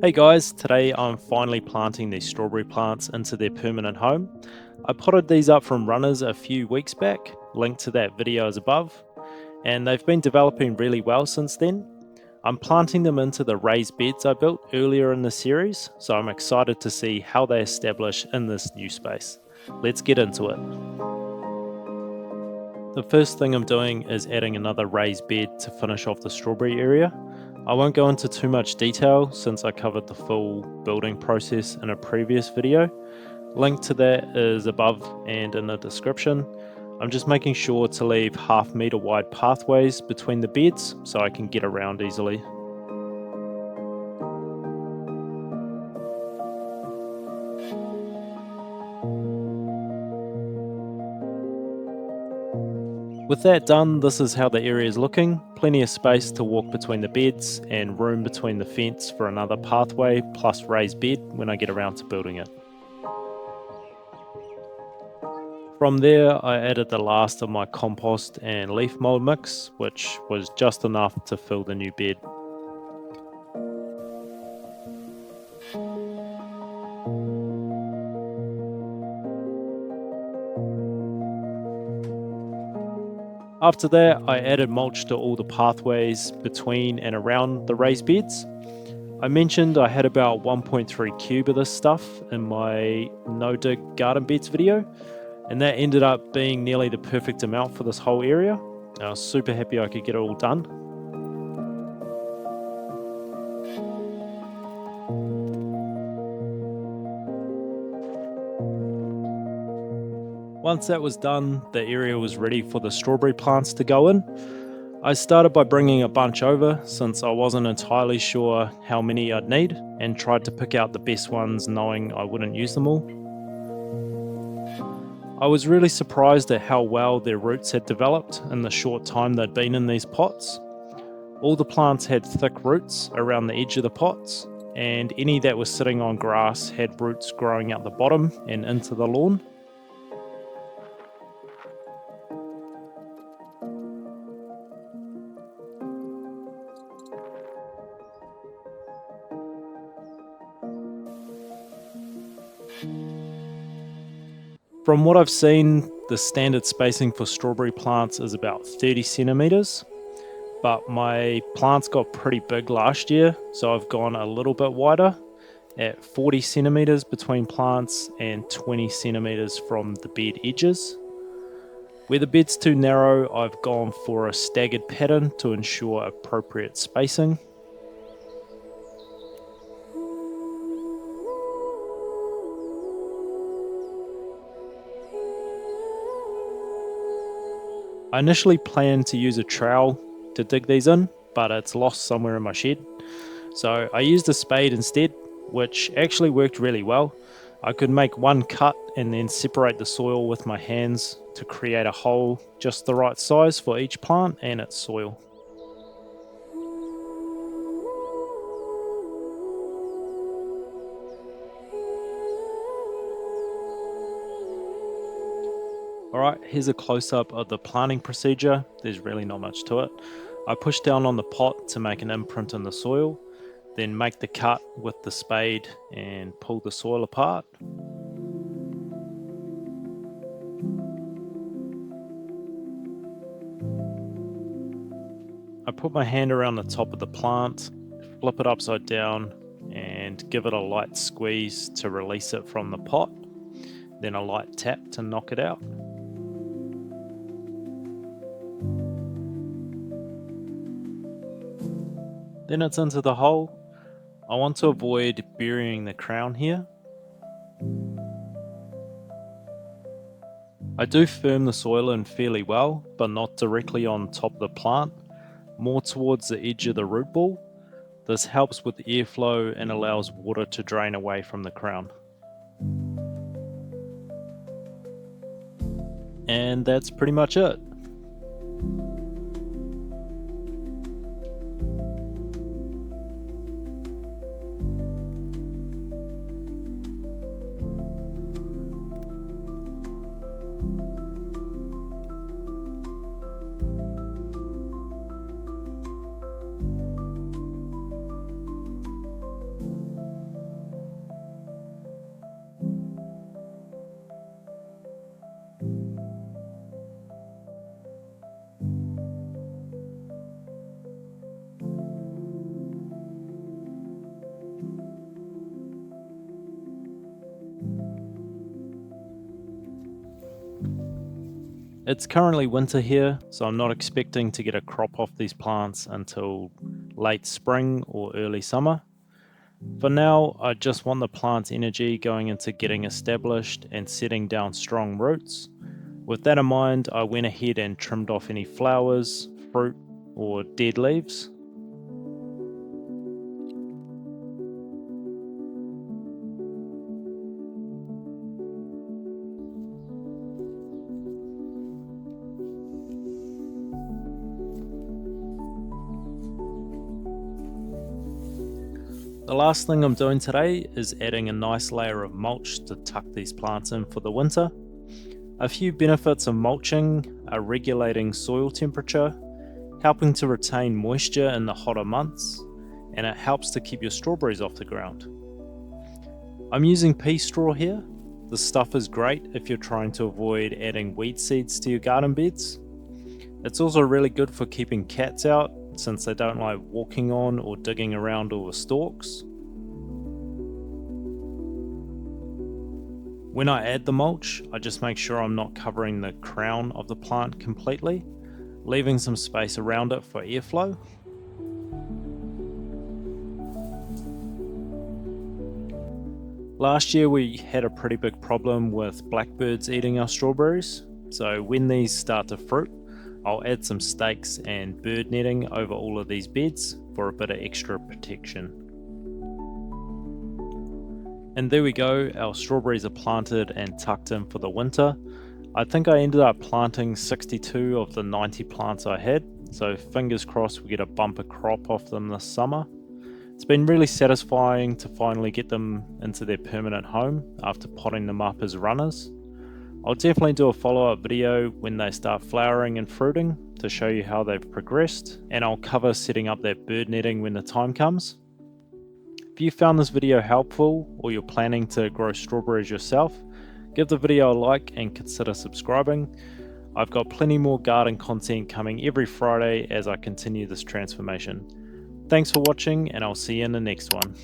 Hey guys, today I'm finally planting these strawberry plants into their permanent home. I potted these up from runners a few weeks back, link to that video is above, and they've been developing really well since then. I'm planting them into the raised beds I built earlier in the series, so I'm excited to see how they establish in this new space. Let's get into it. The first thing I'm doing is adding another raised bed to finish off the strawberry area. I won't go into too much detail since I covered the full building process in a previous video. Link to that is above and in the description. I'm just making sure to leave half-meter wide pathways between the beds so I can get around easily. With that done, this is how the area is looking. Plenty of space to walk between the beds and room between the fence for another pathway plus raised bed when I get around to building it. From there, I added the last of my compost and leaf mold mix, which was just enough to fill the new bed. After that, I added mulch to all the pathways between and around the raised beds. I mentioned I had about 1.3 cube of this stuff in my no-dig garden beds video, and that ended up being nearly the perfect amount for this whole area. I was super happy I could get it all done. Once that was done, the area was ready for the strawberry plants to go in. I started by bringing a bunch over since I wasn't entirely sure how many I'd need and tried to pick out the best ones knowing I wouldn't use them all. I was really surprised at how well their roots had developed in the short time they'd been in these pots. All the plants had thick roots around the edge of the pots, and any that was sitting on grass had roots growing out the bottom and into the lawn. From what I've seen, the standard spacing for strawberry plants is about 30 centimeters, but my plants got pretty big last year, so I've gone a little bit wider at 40 centimeters between plants and 20 centimeters from the bed edges. Where the bed's too narrow, I've gone for a staggered pattern to ensure appropriate spacing. I initially planned to use a trowel to dig these in, but it's lost somewhere in my shed. So I used a spade instead, which actually worked really well. I could make one cut and then separate the soil with my hands to create a hole just the right size for each plant and its soil. Alright, here's a close-up of the planting procedure. There's really not much to it. I push down on the pot to make an imprint in the soil, then make the cut with the spade and pull the soil apart. I put my hand around the top of the plant, flip it upside down, and give it a light squeeze to release it from the pot, then a light tap to knock it out. Then it's into the hole. I want to avoid burying the crown here. I do firm the soil in fairly well, but not directly on top of the plant, more towards the edge of the root ball. This helps with airflow and allows water to drain away from the crown. And that's pretty much it. It's currently winter here, so I'm not expecting to get a crop off these plants until late spring or early summer. For now, I just want the plant's energy going into getting established and setting down strong roots. With that in mind, I went ahead and trimmed off any flowers, fruit, or dead leaves. The last thing I'm doing today is adding a nice layer of mulch to tuck these plants in for the winter. A few benefits of mulching are regulating soil temperature, helping to retain moisture in the hotter months, and it helps to keep your strawberries off the ground. I'm using pea straw here. The stuff is great if you're trying to avoid adding weed seeds to your garden beds. It's also really good for keeping cats out, since they don't like walking on or digging around all the stalks. When I add the mulch, I just make sure I'm not covering the crown of the plant completely, leaving some space around it for airflow. Last year we had a pretty big problem with blackbirds eating our strawberries, so when these start to fruit, I'll add some stakes and bird netting over all of these beds for a bit of extra protection. And there we go, our strawberries are planted and tucked in for the winter. I think I ended up planting 62 of the 90 plants I had, so fingers crossed we get a bumper crop off them this summer. It's been really satisfying to finally get them into their permanent home after potting them up as runners. I'll definitely do a follow-up video when they start flowering and fruiting to show you how they've progressed, and I'll cover setting up that bird netting when the time comes. If you found this video helpful or you're planning to grow strawberries yourself, give the video a like and consider subscribing. I've got plenty more garden content coming every Friday as I continue this transformation. Thanks for watching, and I'll see you in the next one.